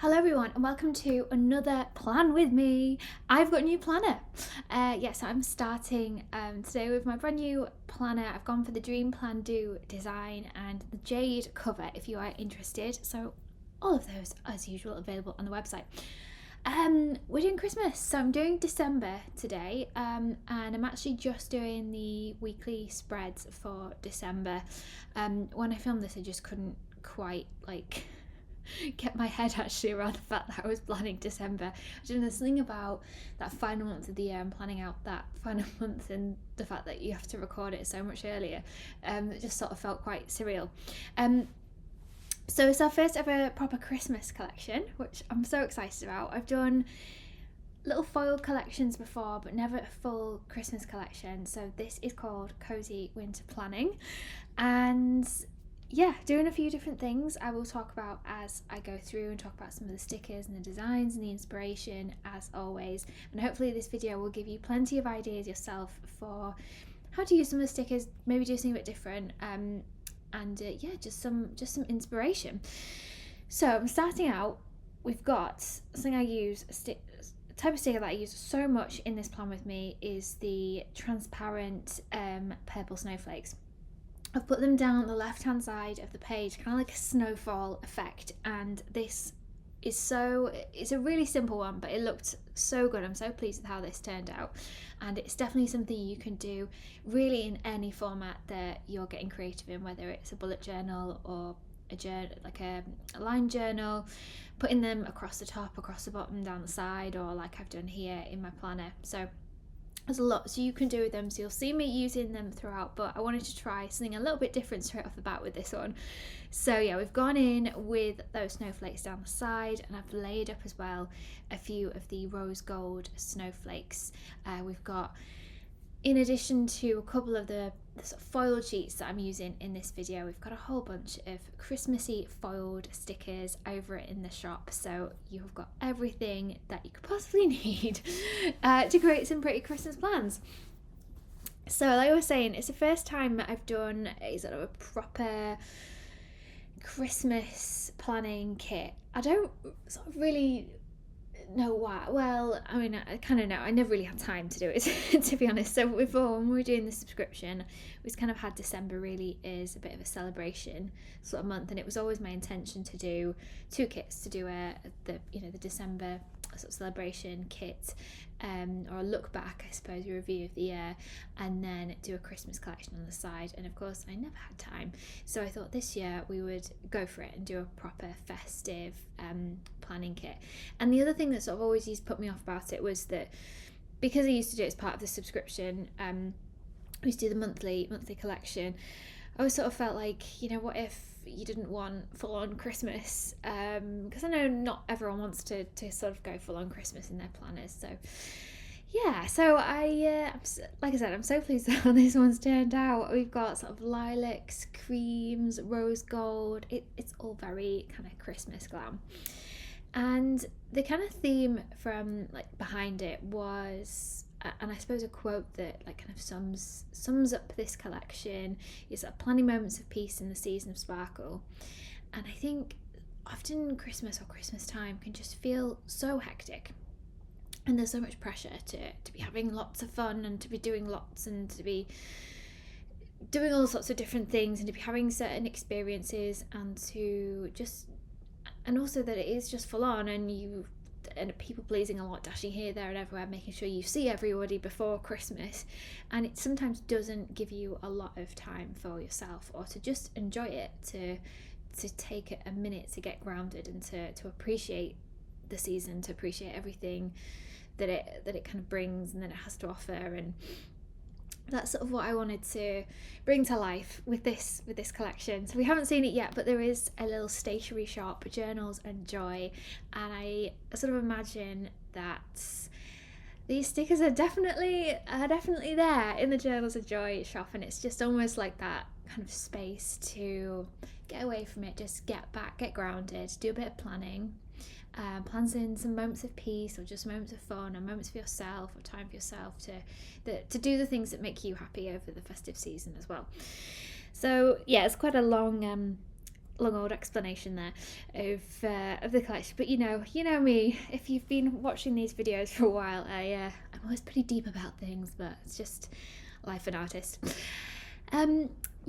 Hello everyone and welcome to another plan with me. I've got a new planner. Yes, I'm starting today with my brand new planner. I've gone for the Dream Plan Do design and the jade cover if you are interested. So all of those as usual available on the website. We're doing Christmas, so I'm doing December today, and I'm actually just doing the weekly spreads for December. When I filmed this I just couldn't quite get my head actually around the fact that I was planning December. I don't know, there's something about that final month of the year and planning out that final month and the fact that you have to record it so much earlier. It just sort of felt quite surreal. So it's our first ever proper Christmas collection, which I'm so excited about. I've done little foiled collections before, but never a full Christmas collection. So this is called Cosy Winter Planning. And yeah, doing a few different things I will talk about as I go through and talk about some of the stickers and the designs and the inspiration as always. And hopefully this video will give you plenty of ideas yourself for how to use some of the stickers, maybe do something a bit different, yeah, just some inspiration. So I'm starting out. We've got something I use, type of sticker that I use so much in this plan with me is the transparent purple snowflakes. I've put them down the left hand side of the page, kind of like a snowfall effect, and this is it's a really simple one, but it looked so good. I'm so pleased with how this turned out, and it's definitely something you can do really in any format that you're getting creative in, whether it's a bullet journal or a journal, like a line journal, putting them across the top, across the bottom, down the side, or like I've done here in my planner. So there's a lot so you can do with them, so you'll see me using them throughout, but I wanted to try something a little bit different straight off the bat with this one. So yeah, we've gone in with those snowflakes down the side, and I've layered up as well a few of the rose gold snowflakes. We've got, in addition to a couple of the sort of foiled sheets that I'm using in this video, we've got a whole bunch of Christmassy foiled stickers over in the shop. So you've got everything that you could possibly need to create some pretty Christmas plans. So like I was saying, it's the first time I've done a sort of a proper Christmas planning kit. I don't sort of really know why. Well, I mean, I kind of know. I never really had time to do it, to be honest. So before, when we were doing the subscription, we kind of had December really is a bit of a celebration sort of month, and it was always my intention to do two kits, to do the December sort of celebration kit, or a look back, I suppose, a review of the year, and then do a Christmas collection on the side. And of course, I never had time, so I thought this year we would go for it and do a proper festive planning kit. And the other thing that sort of always used to put me off about it was that because I used to do it as part of the subscription, we used to do the monthly collection. I always sort of felt like, what if you didn't want full-on Christmas? Because I know not everyone wants to sort of go full-on Christmas in their planners. So yeah, so like I said, I'm so pleased with how this one's turned out. We've got sort of lilacs, creams, rose gold. It's all very kind of Christmas glam. And the kind of theme from behind it was, and I suppose a quote that kind of sums up this collection is that planning moments of peace in the season of sparkle. And I think often Christmas or Christmas time can just feel so hectic, and there's so much pressure to be having lots of fun and to be doing lots and to be doing all sorts of different things and to be having certain experiences, and also that it is just full on, and people pleasing a lot, dashing here, there and everywhere, making sure you see everybody before Christmas, and it sometimes doesn't give you a lot of time for yourself or to just enjoy it, to take a minute to get grounded and to appreciate the season, to appreciate everything that it kind of brings and that it has to offer. And that's sort of what I wanted to bring to life with this collection. So we haven't seen it yet, but there is a little stationery shop, Journals and Joy, and I sort of imagine that these stickers are definitely there in the Journals and Joy shop, and it's just almost like that kind of space to get away from it, just get back, get grounded, do a bit of planning. Plans in some moments of peace, or just moments of fun, or moments for yourself, or time for yourself to do the things that make you happy over the festive season as well. So yeah, it's quite a long long old explanation there of the collection. But you know me. If you've been watching these videos for a while, I'm always pretty deep about things, but it's just life an artist.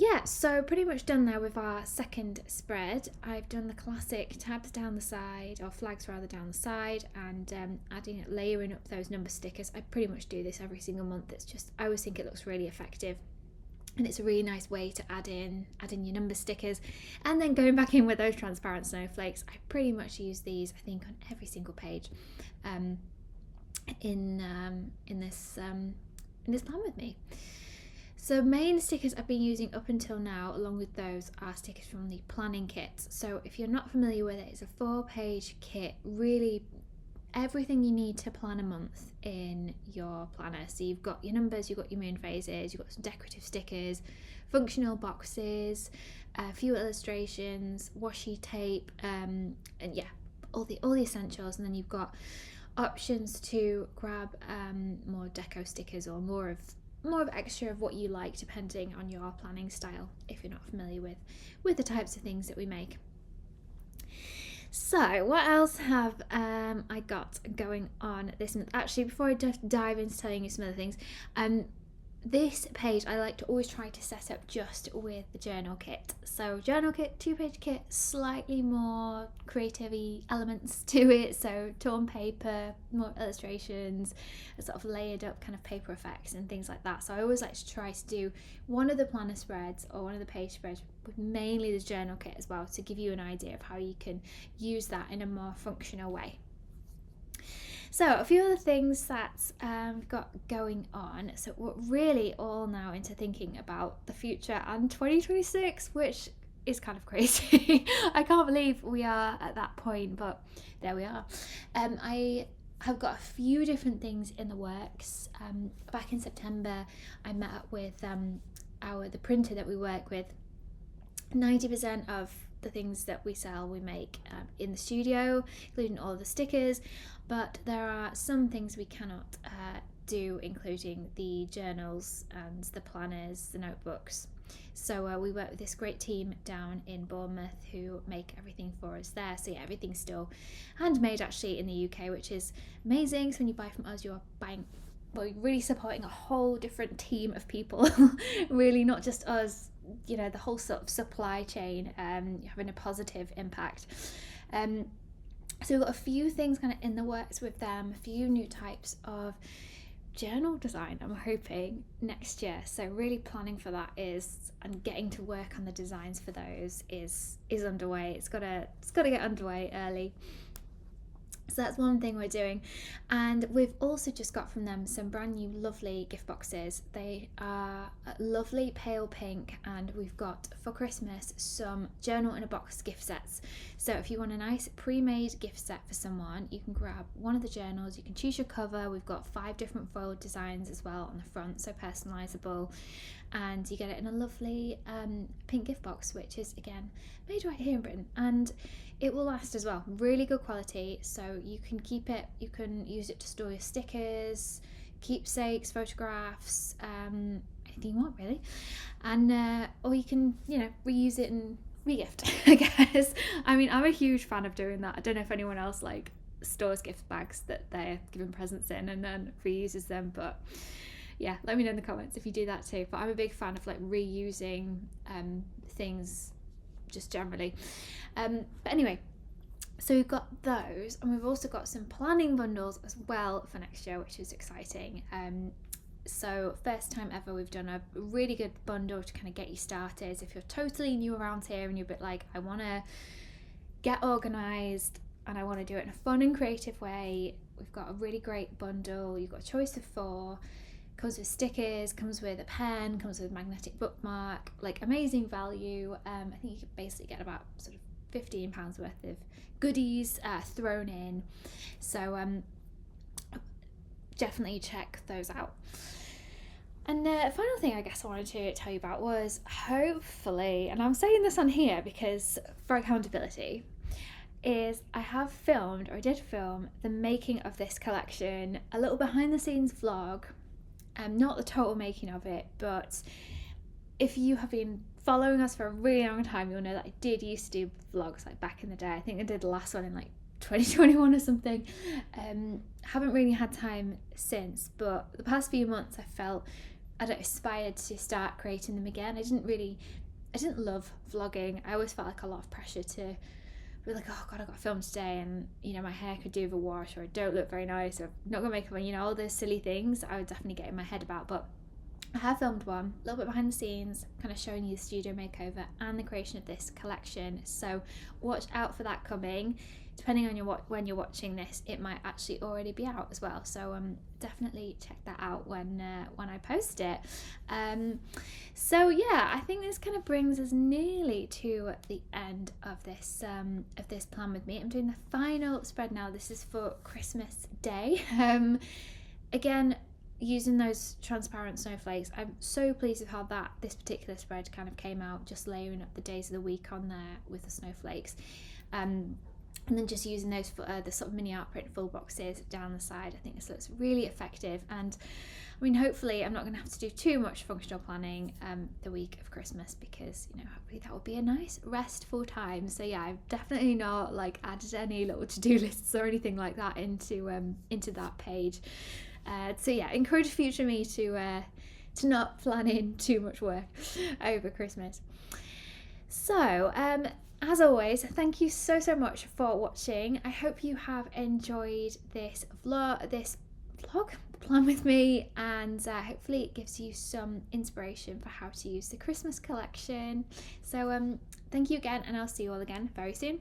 Yeah, so pretty much done there with our second spread. I've done the classic tabs down the side, or flags rather, down the side, and layering up those number stickers. I pretty much do this every single month. It's just, I always think it looks really effective. And it's a really nice way to add in your number stickers, and then going back in with those transparent snowflakes. I pretty much use these, I think, on every single page in this plan with me. So main stickers I've been using up until now, along with those, are stickers from the planning kit. So if you're not familiar with it, it's a 4-page kit, really everything you need to plan a month in your planner. So you've got your numbers, you've got your moon phases, you've got some decorative stickers, functional boxes, a few illustrations, washi tape, and yeah, all the essentials. And then you've got options to grab more deco stickers, or more of extra of what you like, depending on your planning style, if you're not familiar with the types of things that we make. So what else have I got going on this month? Actually, before I dive into telling you some other things, this page I like to always try to set up just with the journal kit. So journal kit, 2-page kit, slightly more creative-y elements to it. So torn paper, more illustrations, a sort of layered up kind of paper effects and things like that. So I always like to try to do one of the planner spreads or one of the page spreads with mainly the journal kit as well, to give you an idea of how you can use that in a more functional way. So a few other things that we've got going on. So we're really all now into thinking about the future and 2026, which is kind of crazy. I can't believe we are at that point, but there we are. I have got a few different things in the works. Back in September, I met up with the printer that we work with. 90% of the things that we sell, we make in the studio, including all of the stickers, but there are some things we cannot do, including the journals and the planners, the notebooks. So we work with this great team down in Bournemouth who make everything for us there. So yeah, everything's still handmade actually in the UK, which is amazing. So when you buy from us, you're buying, well, you're really supporting a whole different team of people. Really, not just us, you know, the whole sort of supply chain having a positive impact. So we've got a few things kind of in the works with them, a few new types of journal design I'm hoping next year. So really planning for that and getting to work on the designs for those is underway. It's gotta get underway early. So that's one thing we're doing. And we've also just got from them some brand new lovely gift boxes. They are lovely pale pink, and we've got for Christmas some journal in a box gift sets. So if you want a nice pre-made gift set for someone, you can grab one of the journals, you can choose your cover. We've got 5 different foil designs as well on the front, so personalisable, and you get it in a lovely pink gift box, which is again made right here in Britain, and it will last as well. Really good quality, so you can keep it, you can use it to store your stickers, keepsakes, photographs, anything you want really, and or you can, you know, reuse it and regift, I guess. I mean, I'm a huge fan of doing that. I don't know if anyone else like stores gift bags that they're giving presents in and then reuses them, but yeah, let me know in the comments if you do that too. But I'm a big fan of like reusing things just generally. But anyway, so we've got those, and we've also got some planning bundles as well for next year, which is exciting. So first time ever we've done a really good bundle to kind of get you started. If you're totally new around here and you're a bit like, I want to get organised and I want to do it in a fun and creative way, we've got a really great bundle. You've got a choice of 4. Comes with stickers, comes with a pen, comes with a magnetic bookmark, like amazing value. I think you could basically get about sort of £15 worth of goodies thrown in. So definitely check those out. And the final thing I guess I wanted to tell you about was, hopefully, and I'm saying this on here because for accountability, is I did film the making of this collection, a little behind the scenes vlog. Not the total making of it, but if you have been following us for a really long time, you'll know that I did used to do vlogs like back in the day. I think I did the last one in like 2021 or something. Haven't really had time since, but the past few months I felt I'd aspired to start creating them again. I didn't love vlogging. I always felt like a lot of pressure to be like, oh god, I got to film today, and my hair could do with a wash, or I don't look very nice, or I'm not gonna make up, all those silly things I would definitely get in my head about. But I have filmed one, a little bit behind the scenes, kind of showing you the studio makeover and the creation of this collection. So watch out for that coming. Depending on when you're watching this, it might actually already be out as well. So definitely check that out when I post it. So yeah, I think this kind of brings us nearly to the end of this plan with me. I'm doing the final spread now. This is for Christmas Day. Again, using those transparent snowflakes. I'm so pleased with how this particular spread kind of came out, just layering up the days of the week on there with the snowflakes. And then just using those for the sort of mini art print full boxes down the side. I think this looks really effective, and I mean, hopefully I'm not going to have to do too much functional planning the week of Christmas, because hopefully that will be a nice restful time. So yeah, I've definitely not like added any little to-do lists or anything like that into that page. So yeah, encourage future me to not plan in too much work over Christmas. So as always, thank you so much for watching. I hope you have enjoyed this vlog plan with me, and hopefully it gives you some inspiration for how to use the Christmas collection. So thank you again, and I'll see you all again very soon.